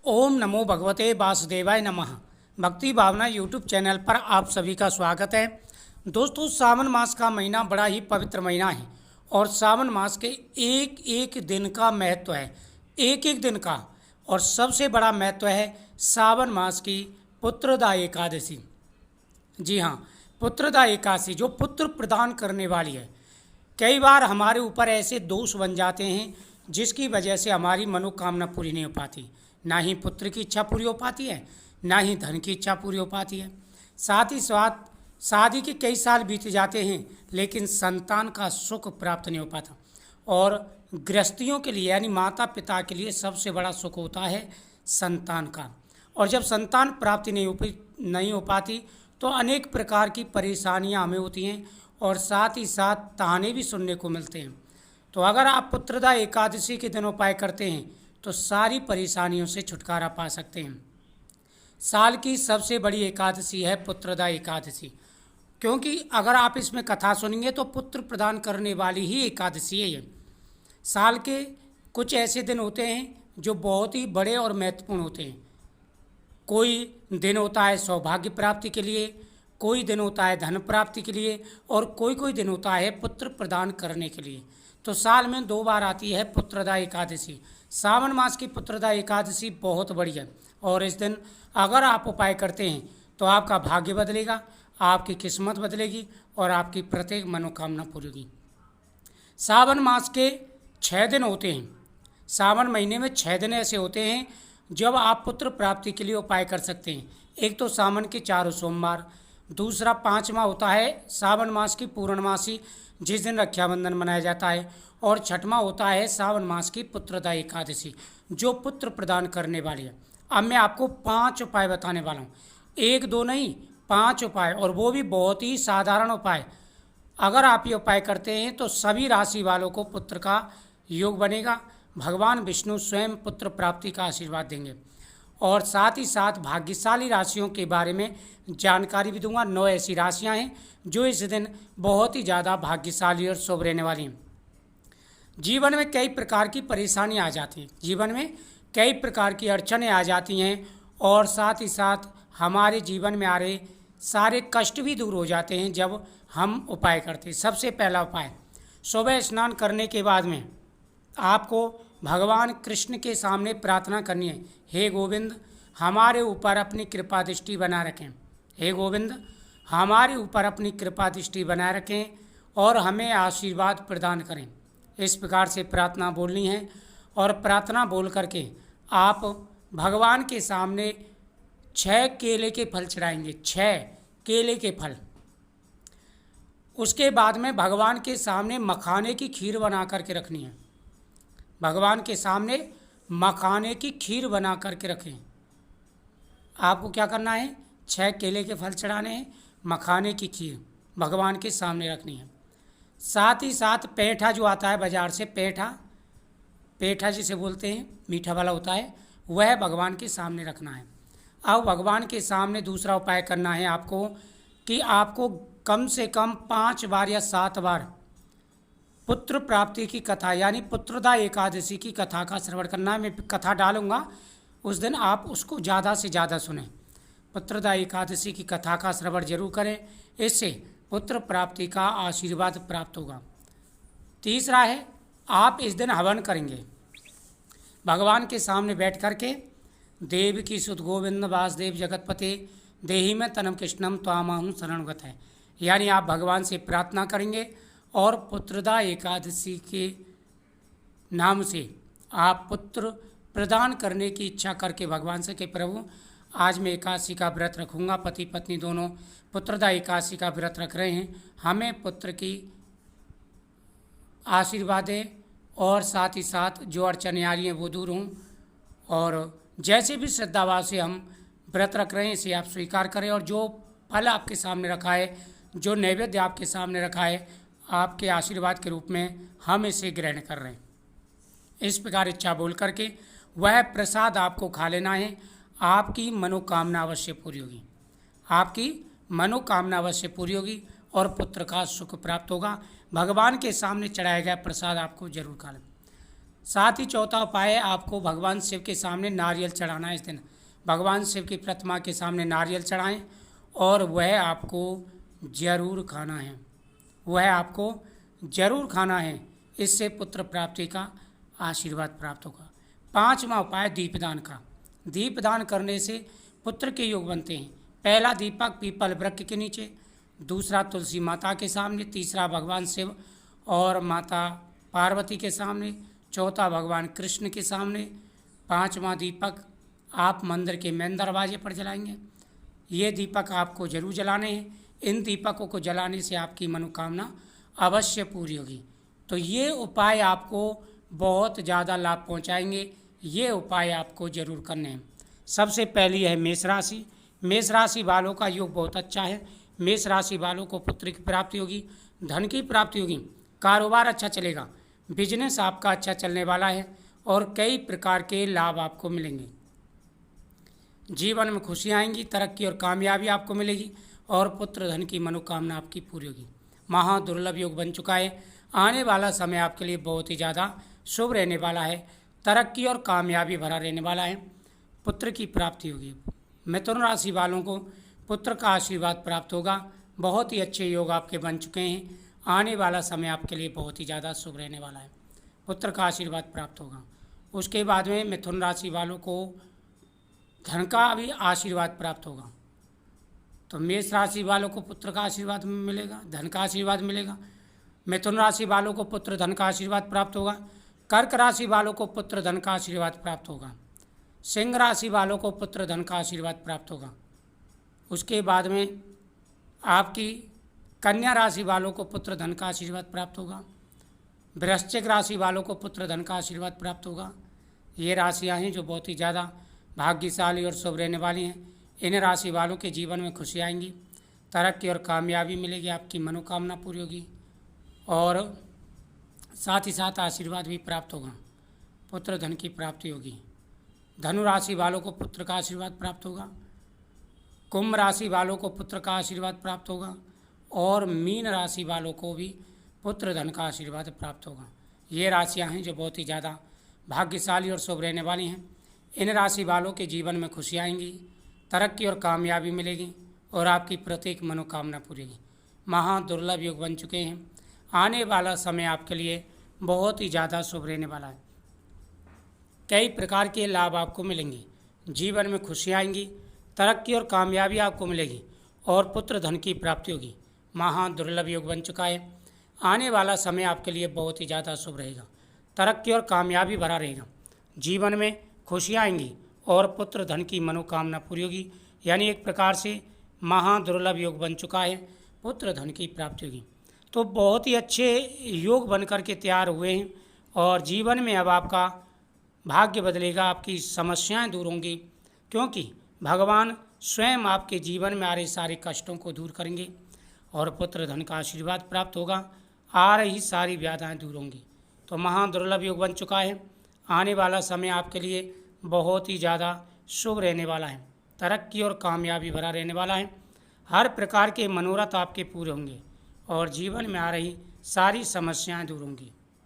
ओम नमो भगवते वासुदेवाय नमः। भक्ति भावना यूट्यूब चैनल पर आप सभी का स्वागत है। दोस्तों, सावन मास का महीना बड़ा ही पवित्र महीना है और सावन मास के एक एक दिन का महत्व है, एक एक दिन का। और सबसे बड़ा महत्व है सावन मास की पुत्रदा एकादशी। जी हाँ, पुत्रदा एकादशी जो पुत्र प्रदान करने वाली है। कई बार हमारे ऊपर ऐसे दोष बन जाते हैं जिसकी वजह से हमारी मनोकामना पूरी नहीं हो पाती। ना ही पुत्र की इच्छा पूरी हो पाती है, ना ही धन की इच्छा पूरी हो पाती है। साथ ही साथ शादी के कई साल बीत जाते हैं लेकिन संतान का सुख प्राप्त नहीं हो पाता। और गृहस्थियों के लिए यानी माता पिता के लिए सबसे बड़ा सुख होता है संतान का। और जब संतान प्राप्ति नहीं हो पाती तो अनेक प्रकार की परेशानियां हमें होती हैं और साथ ही साथ ताने भी सुनने को मिलते हैं। तो अगर आप पुत्रदा एकादशी के दिन उपाय करते हैं तो सारी परेशानियों से छुटकारा पा सकते हैं। साल की सबसे बड़ी एकादशी है पुत्रदा एकादशी, क्योंकि अगर आप इसमें कथा सुनेंगे तो पुत्र प्रदान करने वाली ही एकादशी है ये। साल के कुछ ऐसे दिन होते हैं जो बहुत ही बड़े और महत्वपूर्ण होते हैं। कोई दिन होता है सौभाग्य प्राप्ति के लिए, कोई दिन होता है धन प्राप्ति के लिए और कोई दिन होता है पुत्र प्रदान करने के लिए। तो साल में 2 बार आती है पुत्रदा एकादशी। सावन मास की पुत्रदा एकादशी बहुत बड़ी है और इस दिन अगर आप उपाय करते हैं तो आपका भाग्य बदलेगा, आपकी किस्मत बदलेगी और आपकी प्रत्येक मनोकामना पूरी होगी। सावन मास के 6 दिन होते हैं। सावन महीने में 6 दिन ऐसे होते हैं जब आप पुत्र प्राप्ति के लिए उपाय कर सकते हैं। एक तो सावन के 4 सोमवार, दूसरा 5वां होता है सावन मास की पूर्णमासी जिस दिन रक्षाबंधन मनाया जाता है, और 6वां होता है सावन मास की पुत्रदा एकादशी जो पुत्र प्रदान करने वाली है। अब मैं आपको 5 उपाय बताने वाला हूँ, 1-2 नहीं 5 उपाय, और वो भी बहुत ही साधारण उपाय। अगर आप ये उपाय करते हैं तो सभी राशि वालों को पुत्र का योग बनेगा। भगवान विष्णु स्वयं पुत्र प्राप्ति का आशीर्वाद देंगे और साथ ही साथ भाग्यशाली राशियों के बारे में जानकारी भी दूंगा। 9 ऐसी राशियां हैं जो इस दिन बहुत ही ज़्यादा भाग्यशाली और शुभ रहने वाली हैं। जीवन में कई प्रकार की परेशानी आ जाती हैं, जीवन में कई प्रकार की अड़चनें आ जाती हैं और साथ ही साथ हमारे जीवन में आ रहे सारे कष्ट भी दूर हो जाते हैं जब हम उपाय करते हैं। सबसे पहला उपाय, सुबह स्नान करने के बाद में आपको भगवान कृष्ण के सामने प्रार्थना करनी है, हे गोविंद हमारे ऊपर अपनी कृपा दृष्टि बना रखें, हे गोविंद हमारे ऊपर अपनी कृपा दृष्टि बनाए रखें और हमें आशीर्वाद प्रदान करें। इस प्रकार से प्रार्थना बोलनी है और प्रार्थना बोल करके आप भगवान के सामने 6 केले के फल चढ़ाएंगे, 6 केले के फल। उसके बाद में भगवान के सामने मखाने की खीर बना करके रखनी है। भगवान के सामने मखाने की खीर बना करके रखें। आपको क्या करना है, 6 केले के फल चढ़ाने हैं, मखाने की खीर भगवान के सामने रखनी है। साथ ही साथ पेठा जो आता है बाजार से, पेठा जिसे बोलते हैं मीठा वाला होता है, वह भगवान के सामने रखना है। अब भगवान के सामने दूसरा उपाय करना है आपको कि आपको कम से कम 5 बार या 7 बार पुत्र प्राप्ति की कथा यानी पुत्रदा एकादशी की कथा का श्रवण करना है। मैं कथा डालूंगा, उस दिन आप उसको ज़्यादा से ज़्यादा सुनें। पुत्रदा एकादशी की कथा का श्रवण जरूर करें, इससे पुत्र प्राप्ति का आशीर्वाद प्राप्त होगा। तीसरा है, आप इस दिन हवन करेंगे भगवान के सामने बैठ करके, देव की सुत गोविंद वासुदेव जगतपते देहि में तनम कृष्णम त्वामहं शरणगत है, यानी आप भगवान से प्रार्थना करेंगे और पुत्रदा एकादशी के नाम से आप पुत्र प्रदान करने की इच्छा करके भगवान से कि प्रभु आज मैं एकादशी का व्रत रखूँगा, पति पत्नी दोनों पुत्रदा एकादशी का व्रत रख रहे हैं, हमें पुत्र की आशीर्वाद दें और साथ ही साथ जो अड़चनें आ रही हैं वो दूर हों। और जैसे भी श्रद्धाभाव से हम व्रत रख रहे हैं इसे आप स्वीकार करें और जो फल आपके सामने रखा है, जो नैवेद्य आपके सामने रखा है, आपके आशीर्वाद के रूप में हम इसे ग्रहण कर रहे हैं। इस प्रकार इच्छा बोल करके वह प्रसाद आपको खा लेना है। आपकी मनोकामना अवश्य पूरी होगी, आपकी मनोकामना अवश्य पूरी होगी और पुत्र का सुख प्राप्त होगा। भगवान के सामने चढ़ाया गया प्रसाद आपको जरूर खा लेना। साथ ही चौथा उपाय है आपको भगवान शिव के सामने नारियल चढ़ाना है। इस दिन भगवान शिव की प्रतिमा के सामने नारियल चढ़ाएं और वह आपको जरूर खाना है, वह आपको जरूर खाना है। इससे पुत्र प्राप्ति का आशीर्वाद प्राप्त होगा। पांचवा उपाय दीपदान का। दीपदान करने से पुत्र के योग बनते हैं। पहला दीपक पीपल वृक्ष के नीचे, दूसरा तुलसी माता के सामने, तीसरा भगवान शिव और माता पार्वती के सामने, चौथा भगवान कृष्ण के सामने, पांचवा दीपक आप मंदिर के मेन दरवाजे पर जलाएंगे। ये दीपक आपको जरूर जलाने हैं। इन दीपकों को जलाने से आपकी मनोकामना अवश्य पूरी होगी। तो ये उपाय आपको बहुत ज़्यादा लाभ पहुंचाएंगे। ये उपाय आपको जरूर करने हैं। सबसे पहली है मेष राशि। मेष राशि वालों का योग बहुत अच्छा है। मेष राशि वालों को पुत्र की प्राप्ति होगी, धन की प्राप्ति होगी, कारोबार अच्छा चलेगा, बिजनेस आपका अच्छा चलने वाला है और कई प्रकार के लाभ आपको मिलेंगे। जीवन में खुशियाँ आएंगी, तरक्की और कामयाबी आपको मिलेगी और पुत्र धन की मनोकामना आपकी पूरी होगी। महा दुर्लभ योग बन चुका है। आने वाला समय आपके लिए बहुत ही ज़्यादा शुभ रहने वाला है। तरक्की और कामयाबी भरा रहने वाला है। पुत्र की प्राप्ति होगी। मिथुन राशि वालों को पुत्र का आशीर्वाद प्राप्त होगा। बहुत ही अच्छे योग आपके बन चुके हैं। आने वाला समय आपके लिए बहुत ही ज़्यादा शुभ रहने वाला है। पुत्र का आशीर्वाद प्राप्त होगा। उसके बाद में मिथुन राशि वालों को धन का भी आशीर्वाद प्राप्त होगा। तो मेष राशि वालों को पुत्र का आशीर्वाद मिलेगा, धन का आशीर्वाद मिलेगा। मिथुन राशि वालों को पुत्र धन का आशीर्वाद प्राप्त होगा। कर्क राशि वालों को पुत्र धन का आशीर्वाद प्राप्त होगा। सिंह राशि वालों को पुत्र धन का आशीर्वाद प्राप्त होगा। उसके बाद में आपकी कन्या राशि वालों को पुत्र धन का आशीर्वाद प्राप्त होगा। वृश्चिक राशि वालों को पुत्र धन का आशीर्वाद प्राप्त होगा। ये राशियाँ हैं जो बहुत ही ज़्यादा भाग्यशाली और शुभ रहने वाली हैं। इन राशि वालों के जीवन में खुशी आएंगी, तरक्की और कामयाबी मिलेगी, आपकी मनोकामना पूरी होगी और साथ ही साथ आशीर्वाद भी प्राप्त होगा। पुत्र धन की प्राप्ति होगी। धनु राशि वालों को पुत्र का आशीर्वाद प्राप्त होगा। कुंभ राशि वालों को पुत्र का आशीर्वाद प्राप्त होगा और मीन राशि वालों को भी पुत्र धन का आशीर्वाद प्राप्त होगा। ये राशियां हैं जो बहुत ही ज़्यादा भाग्यशाली और शुभ रहने वाली हैं। इन राशि वालों के जीवन में खुशी आएंगी, तरक्की और कामयाबी मिलेगी और आपकी प्रत्येक मनोकामना पूरी होगी। महा दुर्लभ योग बन चुके हैं। आने वाला समय आपके लिए बहुत ही ज़्यादा शुभ रहने वाला है। कई प्रकार के लाभ आपको मिलेंगे। जीवन में खुशी आएंगी, तरक्की और कामयाबी आपको मिलेगी और पुत्र धन की प्राप्ति होगी। महा दुर्लभ योग बन चुका है। आने वाला समय आपके लिए बहुत ही ज़्यादा शुभ रहेगा। तरक्की और कामयाबी भरा रहेगा। जीवन में खुशियाँ आएंगी और पुत्र धन की मनोकामना पूरी होगी। यानी एक प्रकार से महा दुर्लभ योग बन चुका है, पुत्र धन की प्राप्ति होगी। तो बहुत ही अच्छे योग बन कर के तैयार हुए हैं और जीवन में अब आपका भाग्य बदलेगा, आपकी समस्याएं दूर होंगी क्योंकि भगवान स्वयं आपके जीवन में आ रहे सारे कष्टों को दूर करेंगे और पुत्र धन का आशीर्वाद प्राप्त होगा। आ रही सारी व्याधाएं दूर होंगी। तो महा दुर्लभ योग बन चुका है। आने वाला समय आपके लिए बहुत ही ज़्यादा शुभ रहने वाला है। तरक्की और कामयाबी भरा रहने वाला है। हर प्रकार के मनोरथ आपके पूरे होंगे और जीवन में आ रही सारी समस्याएं दूर होंगी।